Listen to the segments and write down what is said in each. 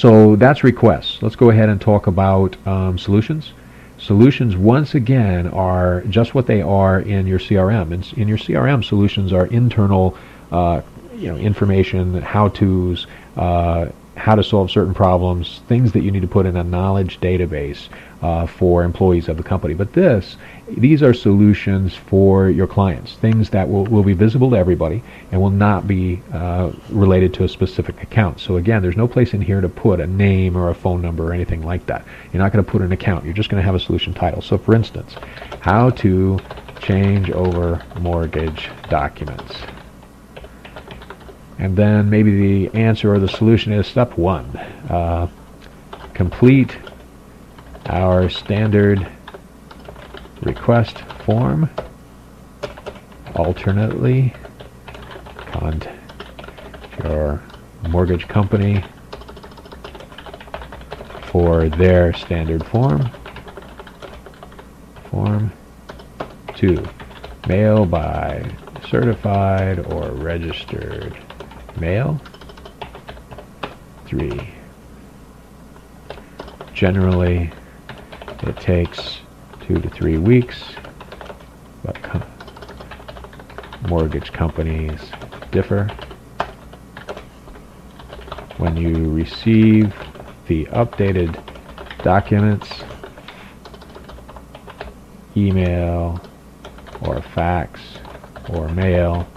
So that's requests. Let's go ahead and talk about solutions. Solutions, once again, are just what they are in your CRM. In your CRM, solutions are internal, information, how-tos, how to solve certain problems, things that you need to put in a knowledge database for employees of the company. But these are solutions for your clients, things that will be visible to everybody and will not be related to a specific account. So again, there's no place in here to put a name or a phone number or anything like that. You're not going to put an account. You're just going to have a solution title. So for instance, how to change over mortgage documents. And then maybe the answer or the solution is step 1. Complete our standard request form. Alternately, contact your mortgage company for their standard form. Form 2. Mail by certified or registered mail. 3. Generally, it takes 2 to 3 weeks, but mortgage companies differ. When you receive the updated documents, email or fax or mail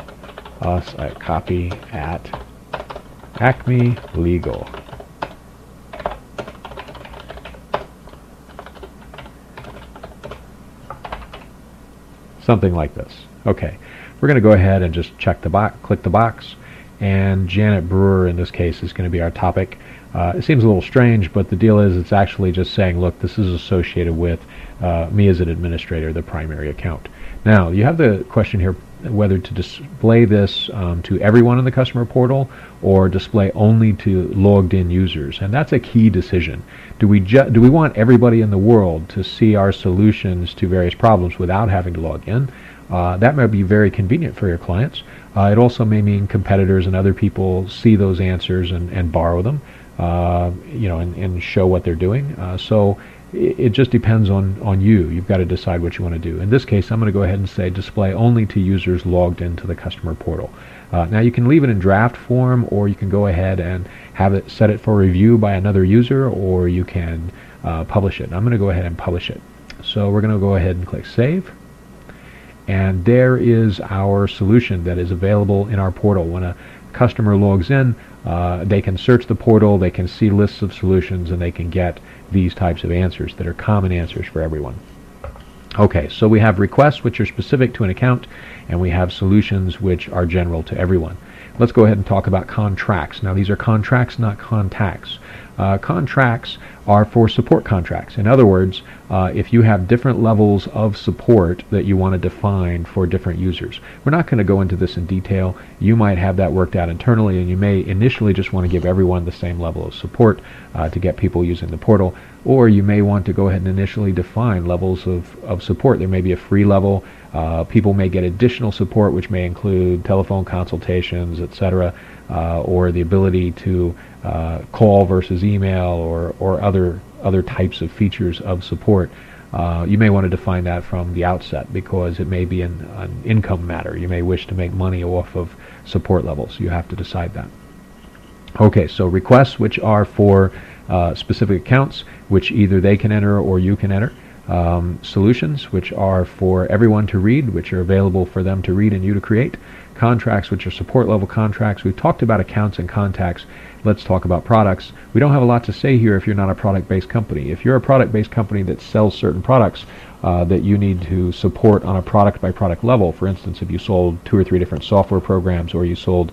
us a copy at Acme Legal. Something like this. Okay, we're going to go ahead and just check the box, click the box, and Janet Brewer in this case is going to be our topic. It seems a little strange, but the deal is it's actually just saying, look, this is associated with me as an administrator, the primary account. Now, you have the question here whether to display this to everyone in the customer portal or display only to logged in users, and that's a key decision. Do we want everybody in the world to see our solutions to various problems without having to log in? That might be very convenient for your clients. It also may mean competitors and other people see those answers and borrow them, and show what they're doing. So it just depends on you. You've got to decide what you want to do. In this case, I'm going to go ahead and say display only to users logged into the customer portal. Now you can leave it in draft form, or you can go ahead and have it set it for review by another user, or you can publish it. I'm going to go ahead and publish it. So we're going to go ahead and click Save. And there is our solution that is available in our portal. When a customer logs in, they can search the portal, they can see lists of solutions, and they can get these types of answers that are common answers for everyone. Okay, so we have requests which are specific to an account, and we have solutions which are general to everyone. Let's go ahead and talk about contracts. Now these are contracts, not contacts. Contracts are for support contracts. In other words, if you have different levels of support that you want to define for different users. We're not going to go into this in detail. You might have that worked out internally, and you may initially just want to give everyone the same level of support to get people using the portal, or you may want to go ahead and initially define levels of support. There may be a free level. People may get additional support, which may include telephone consultations, etc., or the ability to call versus email, or other types of features of support. You may want to define that from the outset because it may be an income matter. You may wish to make money off of support levels. You have to decide that. Okay, so requests, which are for specific accounts, which either they can enter or you can enter. Solutions, which are for everyone to read, which are available for them to read and you to create. Contracts, which are support level contracts. We've talked about accounts and contacts. Let's talk about products. We don't have a lot to say here if you're not a product-based company. If you're a product-based company that sells certain products that you need to support on a product-by-product level, for instance, if you sold 2 or 3 different software programs, or you sold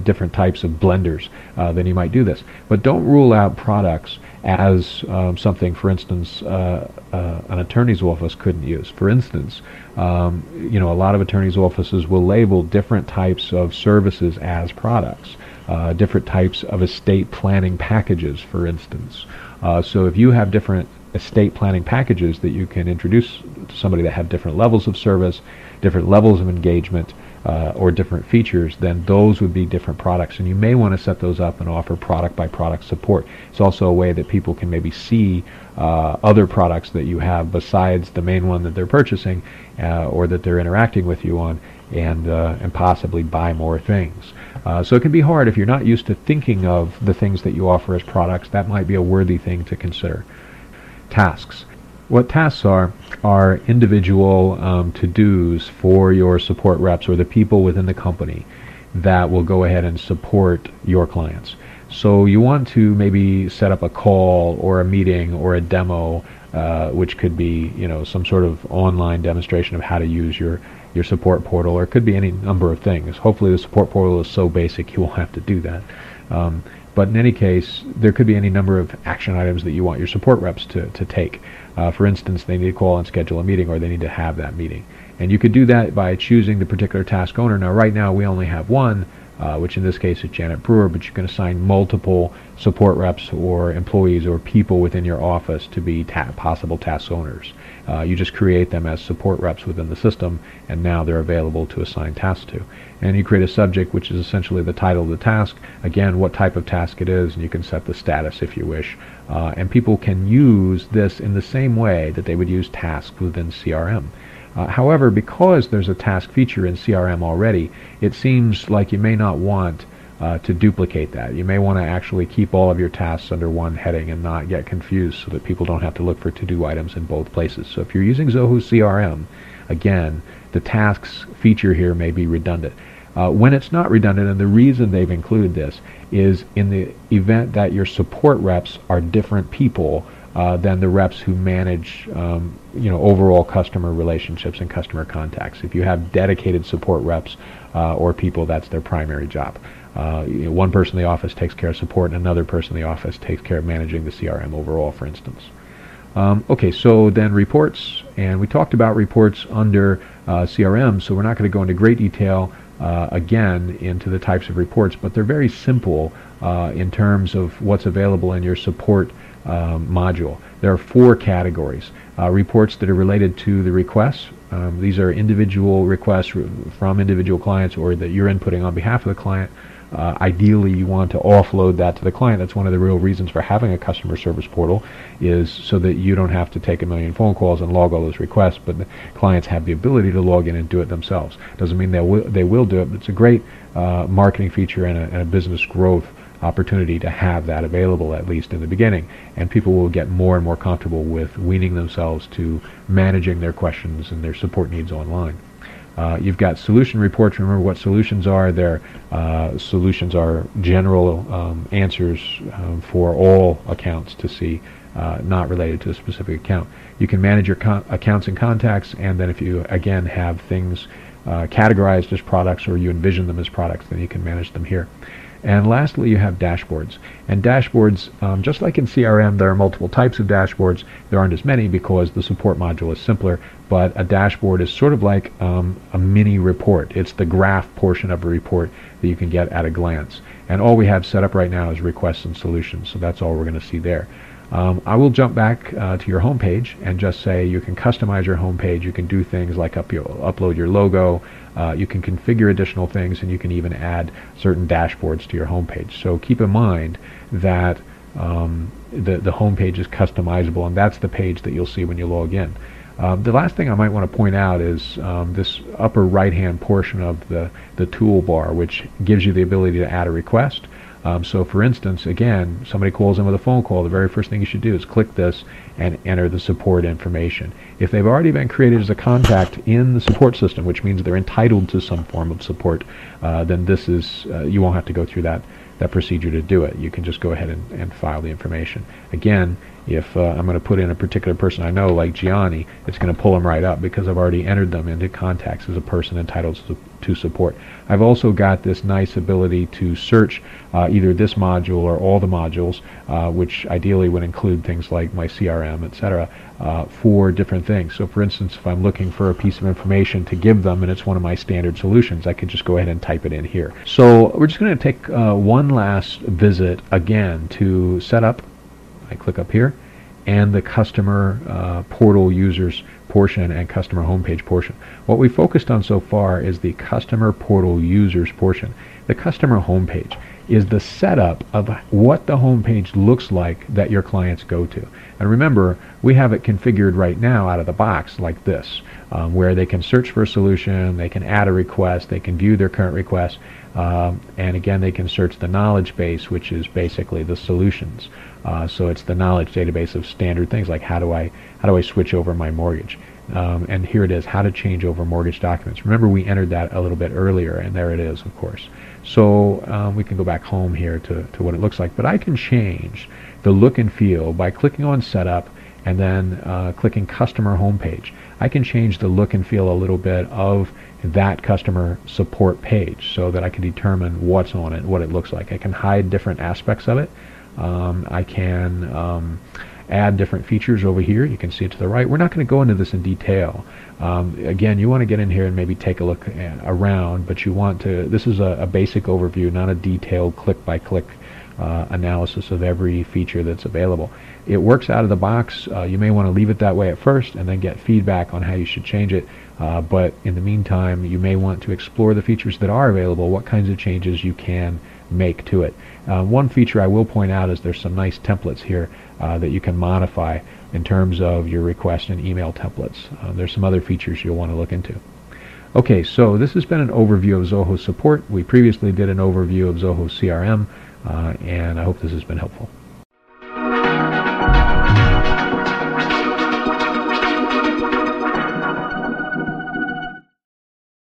different types of blenders, then you might do this. But don't rule out products as something, for instance, an attorney's office couldn't use. For instance, a lot of attorneys' offices will label different types of services as products, different types of estate planning packages, for instance. So if you have different estate planning packages that you can introduce to somebody that have different levels of service, different levels of engagement, or different features, then those would be different products, and you may want to set those up and offer product by product support. It's also a way that people can maybe see other products that you have besides the main one that they're purchasing or that they're interacting with you on, and possibly buy more things. So it can be hard if you're not used to thinking of the things that you offer as products. That might be a worthy thing to consider. Tasks. What tasks are individual to-dos for your support reps or the people within the company that will go ahead and support your clients. So you want to maybe set up a call or a meeting or a demo, which could be, some sort of online demonstration of how to use your support portal, or it could be any number of things. Hopefully the support portal is so basic you won't have to do that. But in any case, there could be any number of action items that you want your support reps to take. For instance, they need to call and schedule a meeting, or they need to have that meeting. And you could do that by choosing the particular task owner. Now, right now, we only have one, which in this case is Janet Brewer, but you can assign multiple support reps or employees or people within your office to be possible task owners. You just create them as support reps within the system, and now they're available to assign tasks to. And you create a subject, which is essentially the title of the task, again, what type of task it is, and you can set the status if you wish. And people can use this in the same way that they would use tasks within CRM. However, because there's a task feature in CRM already, it seems like you may not want to duplicate that. You may want to actually keep all of your tasks under one heading and not get confused, so that people don't have to look for to-do items in both places. So if you're using Zoho CRM, again, the tasks feature here may be redundant. When it's not redundant, and the reason they've included this is in the event that your support reps are different people than the reps who manage overall customer relationships and customer contacts. If you have dedicated support reps or people, that's their primary job. One person in the office takes care of support, and another person in the office takes care of managing the CRM overall, for instance. Okay, so then reports, and we talked about reports under CRM, so we're not going to go into great detail again into the types of reports, but they're very simple in terms of what's available in your support module. There are 4 categories. Reports that are related to the requests. These are individual requests from individual clients, or that you're inputting on behalf of the client. Ideally, you want to offload that to the client. That's one of the real reasons for having a customer service portal, is so that you don't have to take a million phone calls and log all those requests, but the clients have the ability to log in and do it themselves. Doesn't mean they will do it, but it's a great marketing feature and a business growth opportunity to have that available, at least in the beginning. And people will get more and more comfortable with weaning themselves to managing their questions and their support needs online. You've got solution reports. Remember what solutions are. Solutions are general answers for all accounts to see, not related to a specific account. You can manage your accounts and contacts, and then if you, again, have things categorized as products, or you envision them as products, then you can manage them here. And lastly, you have dashboards. And dashboards, just like in CRM, there are multiple types of dashboards. There aren't as many because the support module is simpler, but a dashboard is sort of like a mini report. It's the graph portion of a report that you can get at a glance. And all we have set up right now is requests and solutions, so that's all we're going to see there. I will jump back to your home page and just say you can customize your home page. You can do things like upload your logo. You can configure additional things, and you can even add certain dashboards to your home page. So keep in mind that the home page is customizable, and that's the page that you'll see when you log in. The last thing I might want to point out is this upper right-hand portion of the toolbar, which gives you the ability to add a request. So for instance, again, somebody calls in with a phone call, the very first thing you should do is click this and enter the support information. If they've already been created as a contact in the support system, which means they're entitled to some form of support, then this is, you won't have to go through that procedure to do it. You can just go ahead and file the information. Again, if I'm going to put in a particular person I know, like Gianni, it's going to pull them right up because I've already entered them into contacts as a person entitled to support. I've also got this nice ability to search either this module or all the modules, which ideally would include things like my CRM, etc., for different things. So for instance, if I'm looking for a piece of information to give them and it's one of my standard solutions, I could just go ahead and type it in here. So we're just going to take one last visit again to set up. I click up here, and the customer portal users portion and customer homepage portion. What we focused on so far is the customer portal users portion. The customer homepage is the setup of what the homepage looks like that your clients go to. And remember, we have it configured right now out of the box like this, where they can search for a solution, they can add a request, they can view their current request, and again they can search the knowledge base, which is basically the solutions. So it's the knowledge database of standard things like how do I switch over my mortgage. And here it is, how to change over mortgage documents. Remember, we entered that a little bit earlier, and there it is, of course. So we can go back home here to what it looks like. But I can change the look and feel by clicking on Setup and then clicking Customer Homepage. I can change the look and feel a little bit of that customer support page so that I can determine what's on it, what it looks like. I can hide different aspects of it. I can add different features over here. You can see it to the right. We're not going to go into this in detail. Again, you want to get in here and maybe take a look around, but you want to, this is a basic overview, not a detailed click-by-click analysis of every feature that's available. It works out of the box. You may want to leave it that way at first and then get feedback on how you should change it. But in the meantime, you may want to explore the features that are available, what kinds of changes you can make to it. One feature I will point out is there's some nice templates here that you can modify in terms of your request and email templates. There's some other features you'll want to look into. Okay, so this has been an overview of Zoho Support. We previously did an overview of Zoho CRM, and I hope this has been helpful.